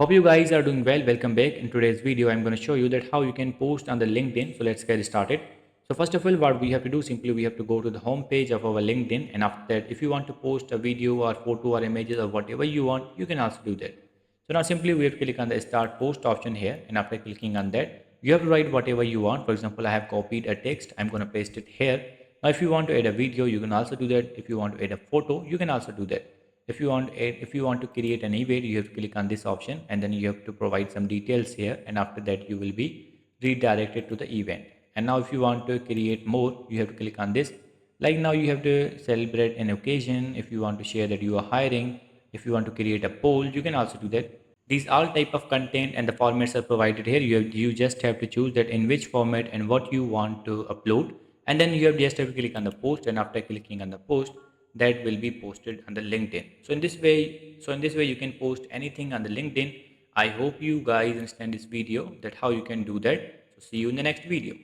Hope you guys are doing well. Welcome back. In today's video, I'm going to show you that how you can post on the LinkedIn. So let's get started. So first of all, what we have to do simply we have to go to the home page of our LinkedIn, and after that, if you want to post a video or photo or images or whatever you want, you can also do that. So now simply we have to click on the start post option here, and after clicking on that, you have to write whatever you want. For example, I have copied a text. I'm going to paste it here. Now, if you want to add a video, you can also do that. If you want to add a photo, you can also do that. If you want to create an event, you have to click on this option, and then you have to provide some details here, and after that you will be redirected to the event. And now if you want to create more, you have to click on this. Like now you have to celebrate an occasion. If you want to share that you are hiring, if you want to create a poll, you can also do that. These all type of content and the formats are provided here. You just have to choose that in which format and what you want to upload, and then you have just have to click on the post, and after clicking on the post, that will be posted on the LinkedIn. So in this way you can post anything on the LinkedIn. I hope you guys understand this video that how you can do that. So see you in the next video.